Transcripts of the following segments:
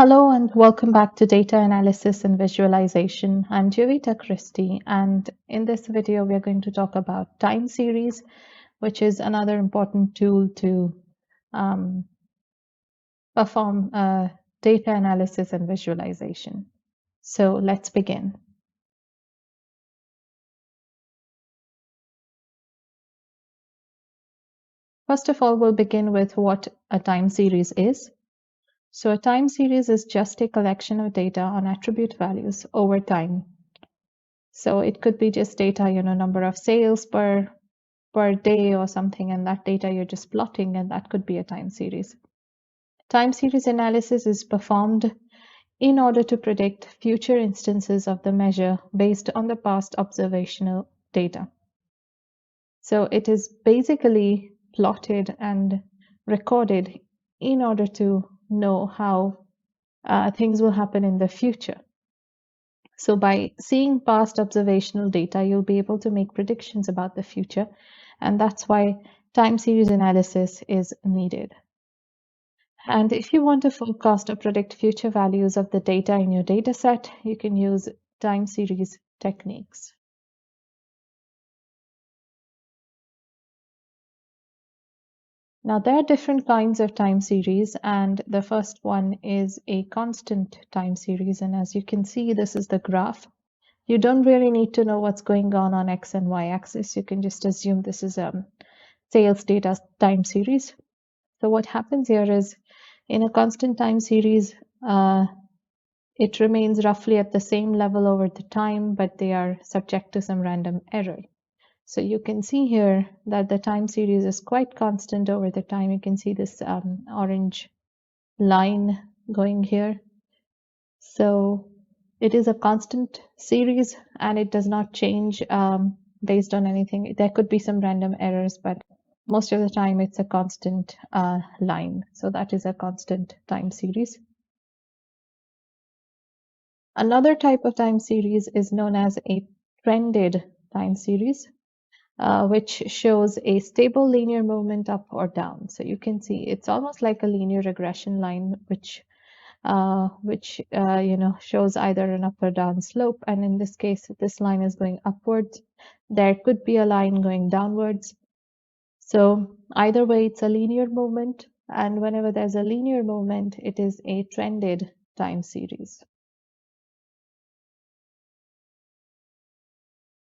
Hello and welcome back to Data Analysis and Visualization. I'm Jovita Christie, and in this video we are going to talk about time series, which is another important tool to um, perform data analysis and visualization. So let's begin. First of all, we'll begin with what a time series is. So a time series is just a collection of data on attribute values over time. So it could be just data, number of sales per day or something, and that data you're just plotting, and that could be a time series. Time series analysis is performed in order to predict future instances of the measure based on the past observational data. So it is basically plotted and recorded in order to know how things will happen in the future. So by seeing past observational data, you'll be able to make predictions about the future, and that's why time series analysis is needed. And if you want to forecast or predict future values of the data in your data set, you can use time series techniques. Now, there are different kinds of time series, and the first one is a constant time series. And as you can see, this is the graph. You don't really need to know what's going on X and Y axis. You can just assume this is a sales data time series. So what happens here is in a constant time series, it remains roughly at the same level over the time, but they are subject to some random error. So you can see here that the time series is quite constant over the time. You can see this orange line going here. So it is a constant series and it does not change based on anything. There could be some random errors, but most of the time it's a constant line. So that is a constant time series. Another type of time series is known as a trended time series, which shows a stable linear movement up or down. So you can see it's almost like a linear regression line, which shows either an up or down slope. And in this case, this line is going upwards. There could be a line going downwards. So either way, it's a linear movement. And whenever there's a linear movement, it is a trended time series.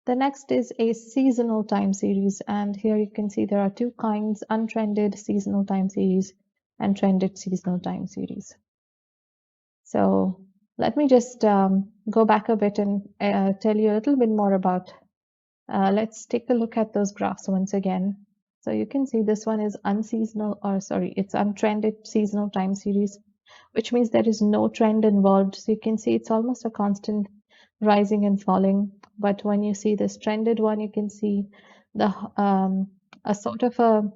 The next is a seasonal time series, and here you can see there are two kinds: untrended seasonal time series and trended seasonal time series. So let me just go back a bit and tell you a little bit more about, let's take a look at those graphs once again. So you can see this one is it's untrended seasonal time series, which means there is no trend involved. So you can see it's almost a constant rising and falling. But when you see this trended one, you can see a sort of a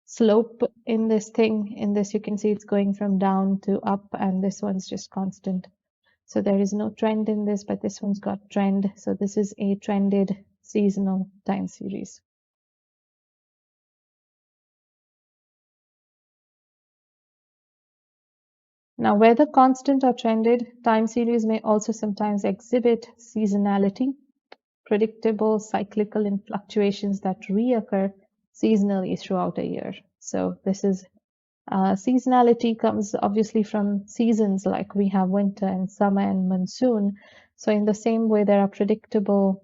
slope in this thing. In this, you can see it's going from down to up, and this one's just constant. So there is no trend in this, but this one's got trend. So this is a trended seasonal time series. Now, whether constant or trended, time series may also sometimes exhibit seasonality, predictable cyclical and fluctuations that reoccur seasonally throughout a year. So this is seasonality comes obviously from seasons, like we have winter and summer and monsoon. So in the same way, there are predictable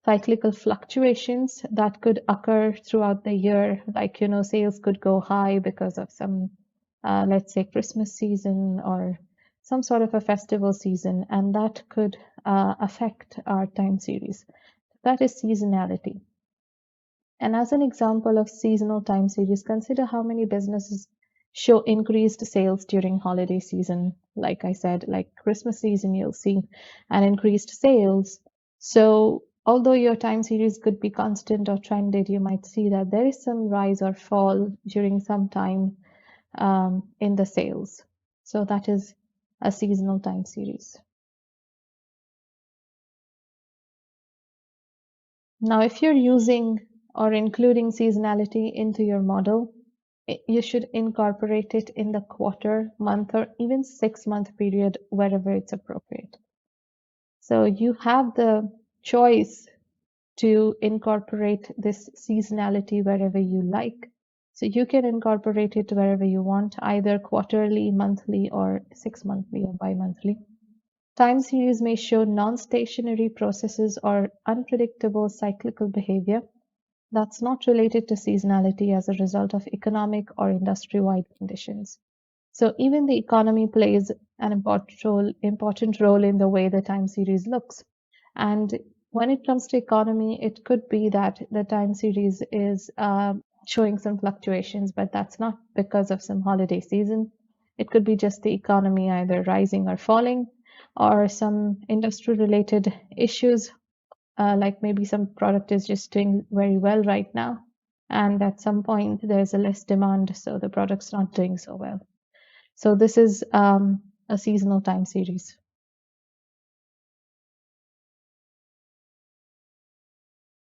cyclical fluctuations that could occur throughout the year. Like, sales could go high because of some, let's say, Christmas season or some sort of a festival season, and that could affect our time series. That is seasonality. And as an example of seasonal time series, consider how many businesses show increased sales during holiday season. Like I said, like Christmas season, you'll see an increased sales. So although your time series could be constant or trended, you might see that there is some rise or fall during some time in the sales. So that is a seasonal time series. Now, if you're using or including seasonality into your model, you should incorporate it in the quarter, month, or even 6-month period wherever it's appropriate. So you have the choice to incorporate this seasonality wherever you like. So you can incorporate it wherever you want, either quarterly, monthly, or 6-monthly or bi-monthly. Time series may show non-stationary processes or unpredictable cyclical behavior that's not related to seasonality as a result of economic or industry-wide conditions. So even the economy plays an important role in the way the time series looks. And when it comes to economy, it could be that the time series is showing some fluctuations, but that's not because of some holiday season. It could be just the economy either rising or falling, or some industry related issues, like maybe some product is just doing very well right now, and at some point there's a less demand, so the product's not doing so well. So this is a seasonal time series.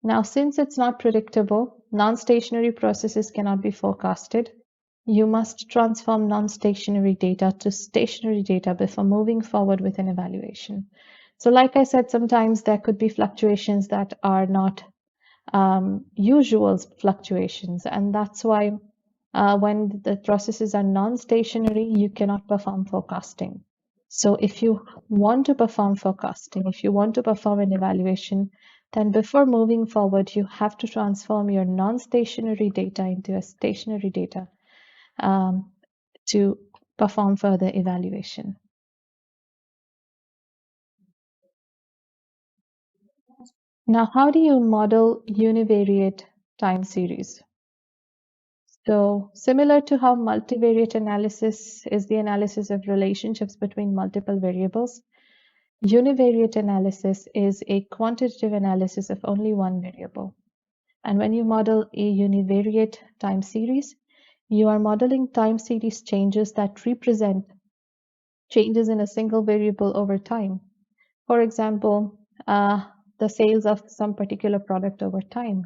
Now, since it's not predictable, non-stationary processes cannot be forecasted. You must transform non-stationary data to stationary data before moving forward with an evaluation. So like I said, sometimes there could be fluctuations that are not usual fluctuations, and that's why when the processes are non-stationary, you cannot perform forecasting. So if you want to perform forecasting, if you want to perform an evaluation, then before moving forward, you have to transform your non-stationary data into a stationary data um, to perform further evaluation. Now, how do you model univariate time series? So similar to how multivariate analysis is the analysis of relationships between multiple variables, univariate analysis is a quantitative analysis of only one variable. And when you model a univariate time series, you are modeling time series changes that represent changes in a single variable over time. For example, the sales of some particular product over time.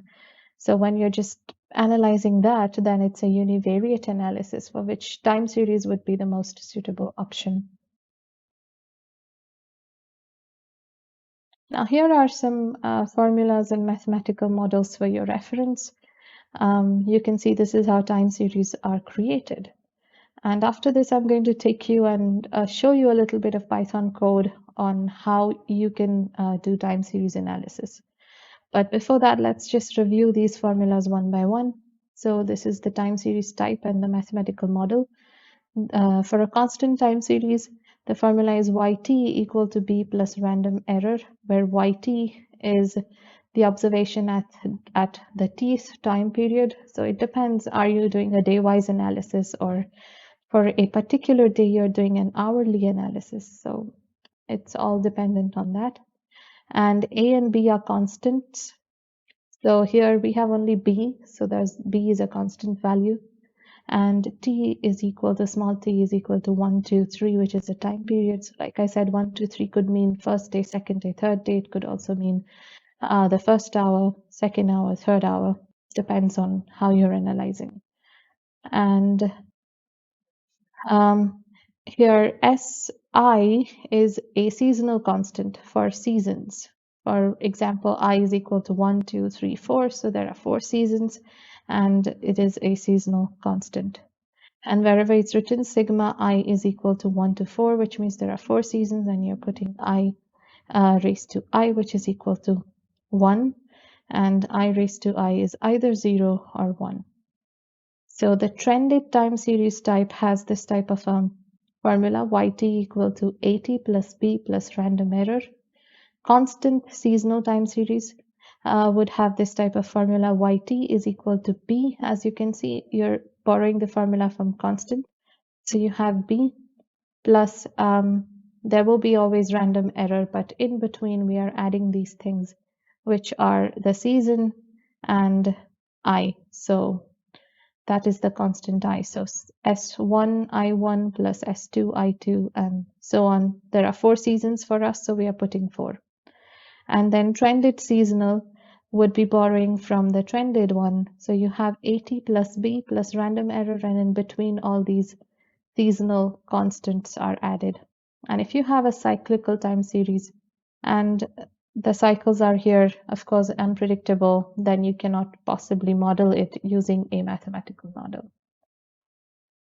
So when you're just analyzing that, then it's a univariate analysis for which time series would be the most suitable option. Now here are some formulas and mathematical models for your reference. You can see this is how time series are created. And after this, I'm going to take you and show you a little bit of Python code on how you can do time series analysis. But before that, let's just review these formulas one by one. So this is the time series type and the mathematical model. For a constant time series, the formula is yt equal to b plus random error, where yt is the observation at the tth time period. So it depends, are you doing a day-wise analysis, or for a particular day you're doing an hourly analysis. So it's all dependent on that. And a and b are constants. So here we have only b, so there's b is a constant value, and t is equal to small t is equal to 1, 2, 3, which is the time period. So like I said, 1, 2, 3 could mean first day, second day, third day. It could also mean the first hour, second hour, third hour. Depends on how you're analyzing. And here Si is a seasonal constant for seasons. For example, I is equal to 1, 2, 3, 4. So there are 4 seasons, and it is a seasonal constant. And wherever it's written, sigma I is equal to 1 to 4, which means there are 4 seasons, and you're putting I raised to I, which is equal to 1. And I raised to I is either 0 or 1. So the trended time series type has this type of formula, yt equal to at plus b plus random error. Constant seasonal time series would have this type of formula, yt is equal to b. As you can see, you're borrowing the formula from constant. So you have b plus, there will be always random error, but in between we are adding these things, which are the season and I. So that is the constant I. So S1 I1 plus S2 I2 and so on. There are 4 seasons for us, so we are putting 4. And then trended seasonal, would be borrowing from the trended one. So you have 80 plus b plus random error, and in between all these seasonal constants are added. And if you have a cyclical time series and the cycles are here, of course, unpredictable, then you cannot possibly model it using a mathematical model.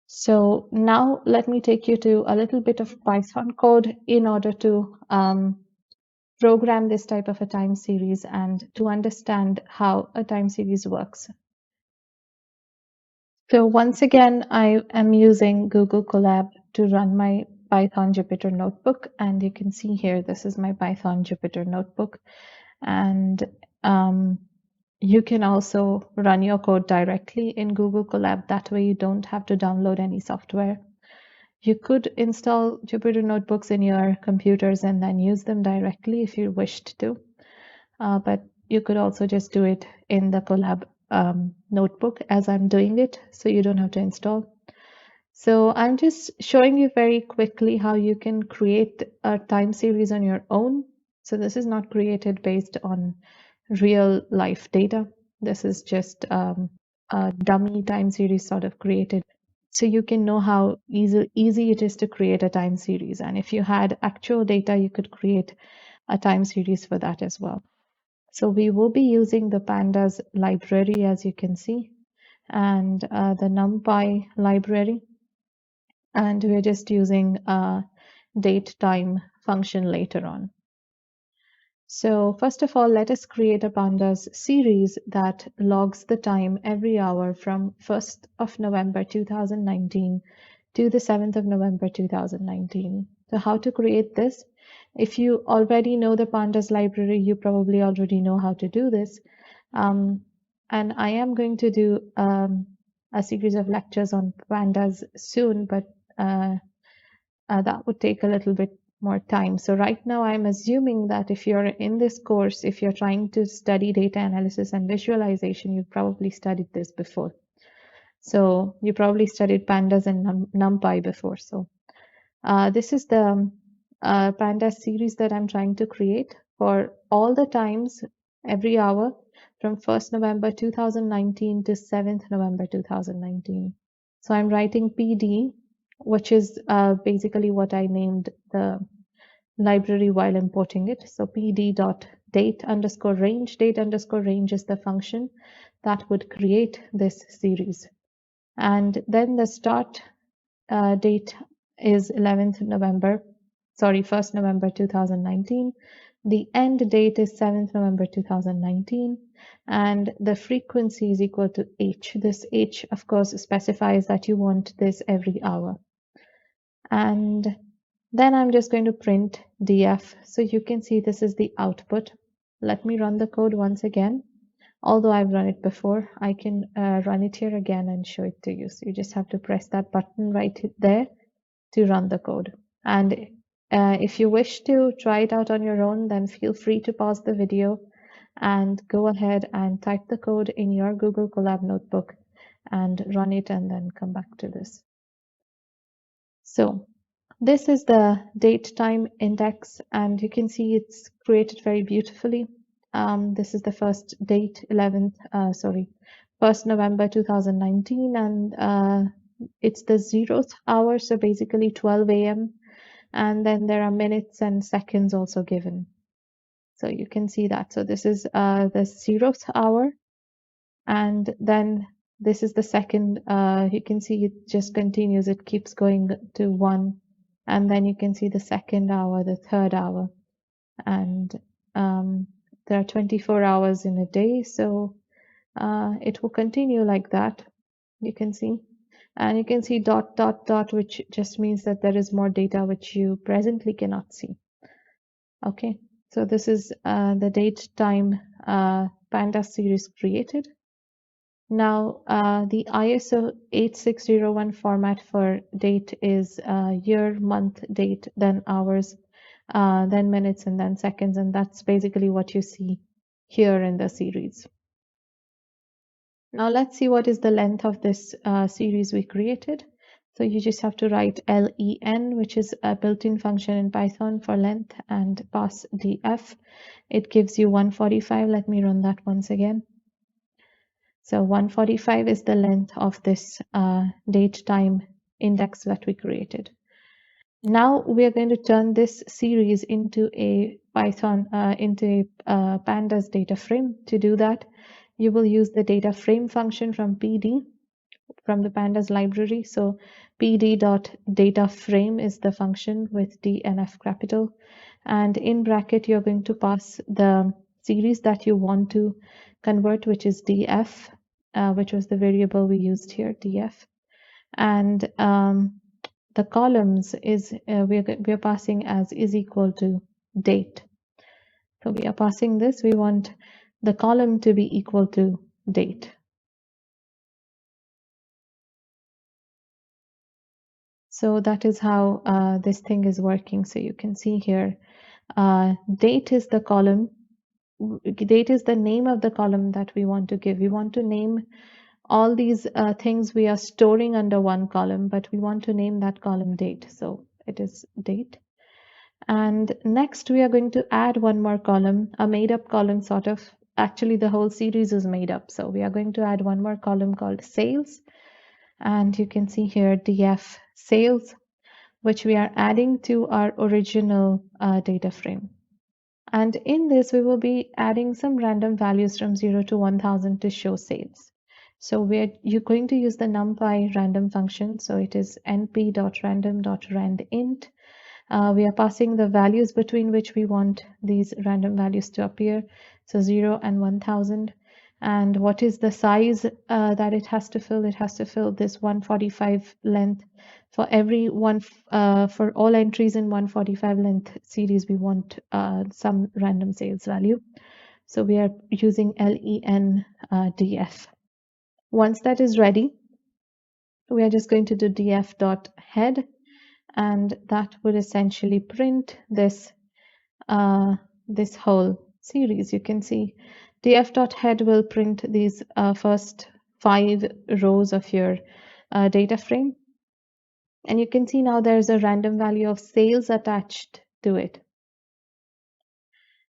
So now let me take you to a little bit of Python code in order to program this type of a time series and to understand how a time series works. So once again, I am using Google Colab to run my Python Jupyter notebook. And you can see here, this is my Python Jupyter notebook. And you can also run your code directly in Google Colab. That way you don't have to download any software. You could install Jupyter notebooks in your computers and then use them directly if you wished to. But you could also just do it in the Colab notebook as I'm doing it, so you don't have to install. So I'm just showing you very quickly how you can create a time series on your own. So this is not created based on real life data. This is just a dummy time series sort of created. So you can know how easy it is to create a time series. And if you had actual data, you could create a time series for that as well. So we will be using the pandas library, as you can see, and the NumPy library. And we're just using a date time function later on. So first of all, let us create a pandas series that logs the time every hour from 1st of November 2019 to the 7th of November 2019. So how to create this? If you already know the pandas library, you probably already know how to do this. And I am going to do a series of lectures on pandas soon, but that would take a little bit more time. So right now I'm assuming that if you're in this course, if you're trying to study data analysis and visualization, you've probably studied this before. So you probably studied pandas and NumPy before. So this is the pandas series that I'm trying to create for all the times every hour from 1st November 2019 to 7th November 2019. So I'm writing PD, which is basically what I named the library while importing it. So pd.date underscore range. Date underscore range is the function that would create this series. And then the start date is 11th November, sorry, 1st November 2019. The end date is 7th November 2019. And the frequency is equal to h. This h, of course, specifies that you want this every hour. And then I'm just going to print df. So you can see this is the output. Let me run the code once again. Although I've run it before, I can run it here again and show it to you. So you just have to press that button right there to run the code. And if you wish to try it out on your own, then feel free to pause the video and go ahead and type the code in your Google Colab notebook and run it and then come back to this. So this is the date time index, and you can see it's created very beautifully. This is the first date, 1st November 2019, and it's the 0th hour, so basically 12 a.m. And then there are minutes and seconds also given. So you can see that. So this is the 0th hour, and then this is the second. You can see it just continues. It keeps going to 1. And then you can see the 2nd hour, the 3rd hour, and there are 24 hours in a day, so it will continue like that. You can see, and you can see dot dot dot, which just means that there is more data which you presently cannot see. Okay, so this is the date time pandas series created. Now, the ISO 8601 format for date is year, month, date, then hours, then minutes, and then seconds. And that's basically what you see here in the series. Now, let's see what is the length of this series we created. So you just have to write len, which is a built-in function in Python for length, and pass df. It gives you 145. Let me run that once again. So 145 is the length of this date time index that we created. Now we are going to turn this series into a Python, into a pandas data frame. To do that, you will use the data frame function from PD, from the pandas library. So pd.dataframe is the function with DNF capital. And in bracket, you're going to pass the series that you want to convert, which is df, which was the variable we used here, df. And the columns is we are passing as is equal to date. So we are passing this. We want the column to be equal to date. So that is how this thing is working. So you can see here, date is the column. Date is the name of the column that we want to give. We want to name all these things we are storing under one column, but we want to name that column date. So it is date. And next we are going to add one more column, a made up column sort of. Actually, the whole series is made up. So we are going to add one more column called sales. And you can see here df sales, which we are adding to our original data frame. And in this, we will be adding some random values from 0 to 1000 to show sales. So you're going to use the numpy random function. So it is np.random.randint. We are passing the values between which we want these random values to appear. So 0 and 1000. And what is the size that it has to fill? It has to fill this 145 length. For every one, for all entries in 145 length series, we want some random sales value. So we are using len df. Once that is ready, we are just going to do df.head, and that would essentially print this this whole series. You can see df.head will print these first 5 rows of your data frame. And you can see now there's a random value of sales attached to it.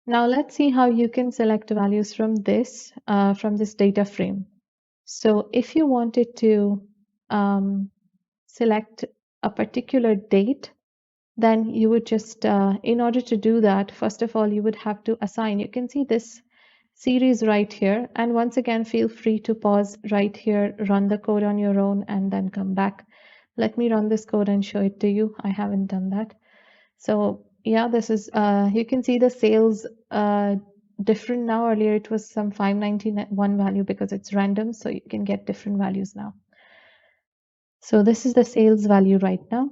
Now let's see how you can select values from this data frame. So if you wanted to select a particular date, then you would just, in order to do that, first of all, you would have to assign. You can see this series right here. And once again, feel free to pause right here, run the code on your own, and then come back. Let me run this code and show it to you. I haven't done that. So yeah, this is, you can see the sales different now. Earlier it was some 591 value because it's random, so you can get different values now. So this is the sales value right now.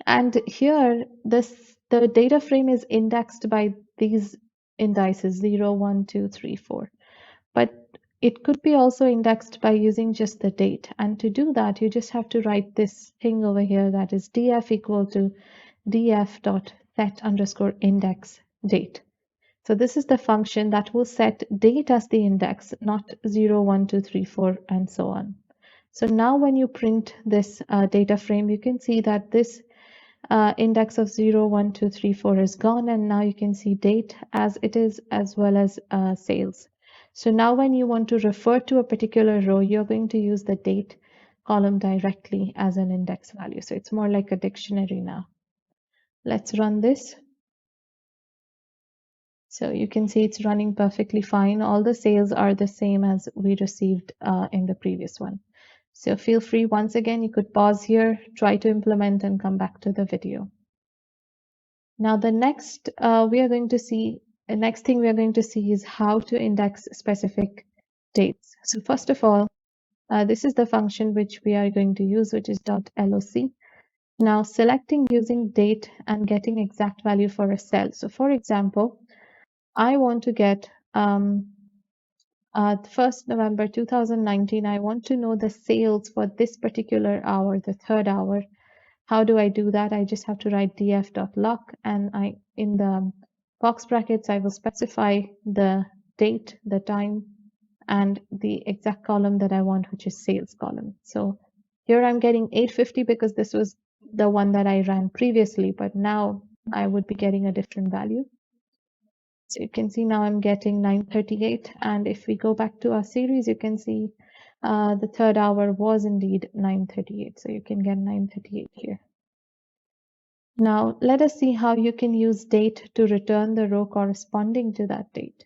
And here, the data frame is indexed by these indices 0, 1, 2, 3, 4. But it could be also indexed by using just the date. And to do that, you just have to write this thing over here that is df equal to df.set_index date. So this is the function that will set date as the index, not 0, 1, 2, 3, 4, and so on. So now when you print this data frame, you can see that this index of 0, 1, 2, 3, 4 is gone, and now you can see date as it is, as well as sales. So now when you want to refer to a particular row, you're going to use the date column directly as an index value. So it's more like a dictionary now. Let's run this. So you can see it's running perfectly fine. All the sales are the same as we received in the previous one. So feel free, once again, you could pause here, try to implement, and come back to the video. Now the next next thing we are going to see is how to index specific dates. So first of all, this is the function which we are going to use, which is .loc. Now selecting using date and getting exact value for a cell. So for example, I want to get 1st November 2019. I want to know the sales for this particular hour, the 3rd hour. How do I do that? I just have to write df.loc, and in the box brackets, I will specify the date, the time, and the exact column that I want, which is sales column. So Here I'm getting 850 because this was the one that I ran previously, but now I would be getting a different value. So you can see now I'm getting 938, and if we go back to our series, you can see the third hour was indeed 938. So you can get 938 here. Now let us see how you can use date to return the row corresponding to that date.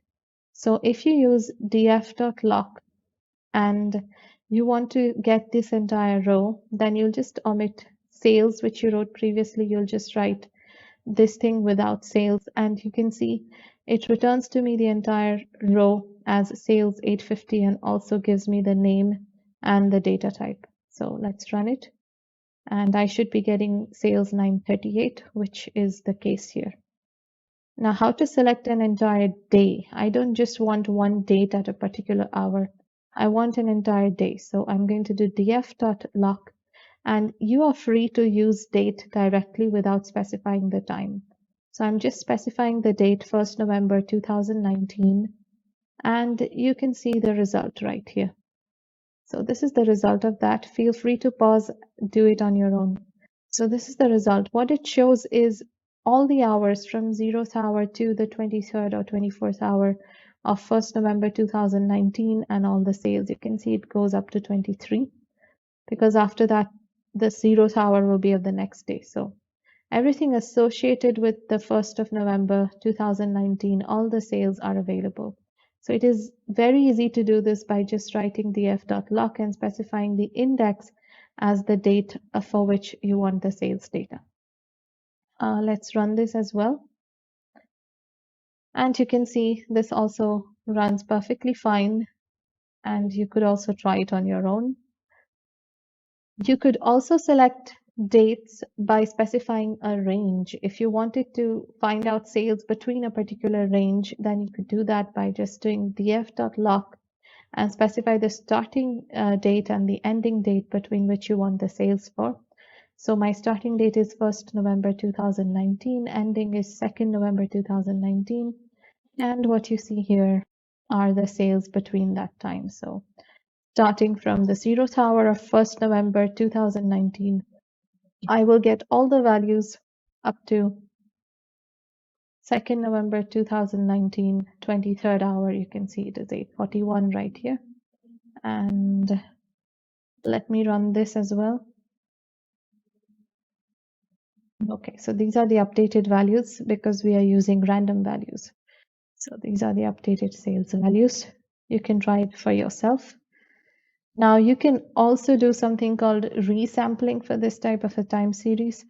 So if you use df.lock and you want to get this entire row, then you'll just omit sales, which you wrote previously. You'll just write this thing without sales, and you can see it returns to me the entire row as sales 850 and also gives me the name and the data type. So let's run it, and I should be getting sales 938, which is the case here. Now, how to select an entire day? I don't just want one date at a particular hour. I want an entire day. So I'm going to do df.lock, and you are free to use date directly without specifying the time. So I'm just specifying the date 1st November 2019, and you can see the result right here. So this is the result of that. Feel free to pause, do it on your own. So this is the result. What it shows is all the hours from 0th hour to the 23rd or 24th hour of 1st November 2019 and all the sales. You can see it goes up to 23 because after that, the 0th hour will be of the next day. So everything associated with the 1st of November 2019, all the sales are available. So it is very easy to do this by just writing df.lock and specifying the index as the date for which you want the sales data. Let's run this as well. And you can see this also runs perfectly fine, and you could also try it on your own. You could also select dates by specifying a range. If you wanted to find out sales between a particular range, then you could do that by just doing df.lock and specify the starting date and the ending date between which you want the sales for. So my starting date is 1st November 2019, ending is 2nd November 2019, and what you see here are the sales between that time. So starting from the 0th hour of 1st November 2019, I will get all the values up to 2nd November 2019, 23rd hour. You can see it is 8:41 right here. And let me run this as well. Okay, so these are the updated values because we are using random values. So these are the updated sales values. You can try it for yourself. Now you can also do something called resampling for this type of a time series.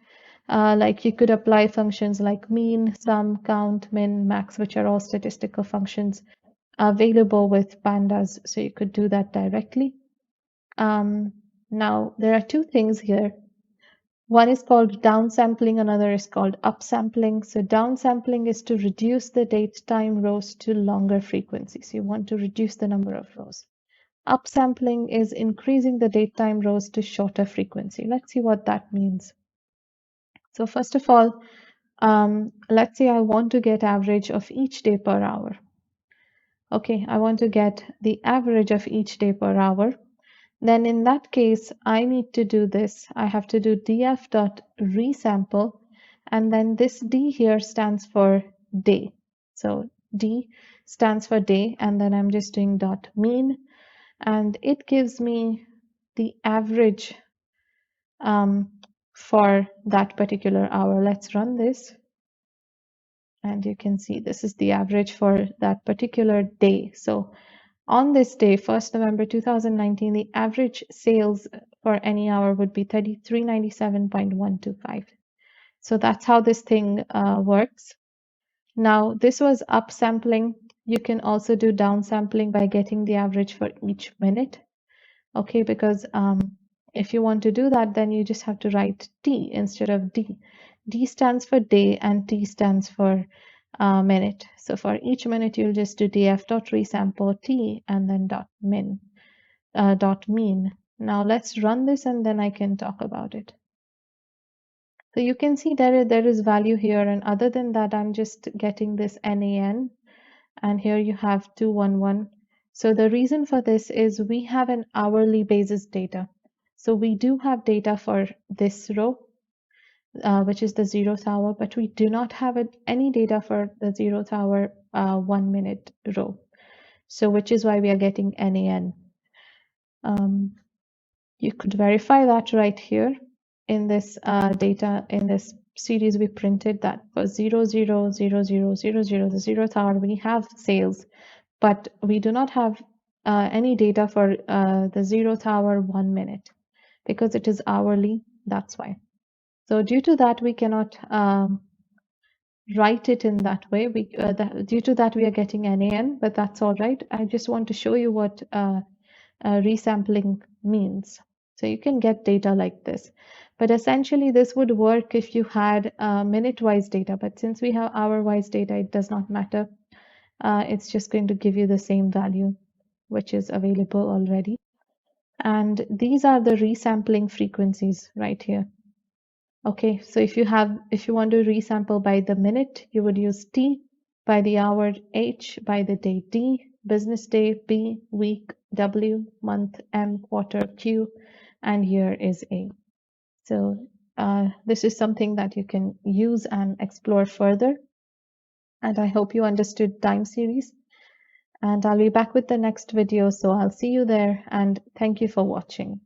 Like you could apply functions like mean, sum, count, min, max, which are all statistical functions available with pandas. So you could do that directly. Now there are two things here. One is called downsampling, another is called upsampling. So downsampling is to reduce the date time rows to longer frequencies. You want to reduce the number of rows. Upsampling is increasing the date time rows to shorter frequency. Let's see what that means. So first of all, let's say I want to get average of each day per hour. Okay, I want to get the average of each day per hour. Then in that case, I need to do this. I have to do df.resample, and then this D here stands for day. So D stands for day, and then I'm just doing dot mean, and it gives me the average for that particular hour. Let's run this. And you can see this is the average for that particular day. So on this day, 1st November 2019, the average sales for any hour would be 3397.125. So that's how this thing works. Now, this was upsampling. You can also do downsampling by getting the average for each minute. Okay, because if you want to do that, then you just have to write T instead of D. D stands for day and T stands for minute. So for each minute, you'll just do df.resample T and then dot mean. Now let's run this and then I can talk about it. So you can see there is value here, and other than that, I'm just getting this NAN, and here you have 211. So the reason for this is we have an hourly basis data. So we do have data for this row, which is the 0th hour, but we do not have any data for the 0th hour 1 minute row. So which is why we are getting NAN. You could verify that right here in this data, in this series we printed, that for 0, 0, 0, 0, 0, 0, the 0th hour, we have sales, but we do not have any data for the 0th hour 1 minute because it is hourly, that's why. So due to that, we cannot write it in that way. Due to that, we are getting NAN, but that's all right. I just want to show you what resampling means. So you can get data like this. But essentially, this would work if you had minute-wise data. But since we have hour-wise data, it does not matter. It's just going to give you the same value, which is available already. And these are the resampling frequencies right here. Okay, so if you want to resample by the minute, you would use T, by the hour H, by the day D, business day B, week W, month M, quarter Q, and year is A. So this is something that you can use and explore further. And I hope you understood time series. And I'll be back with the next video, so I'll see you there, and thank you for watching.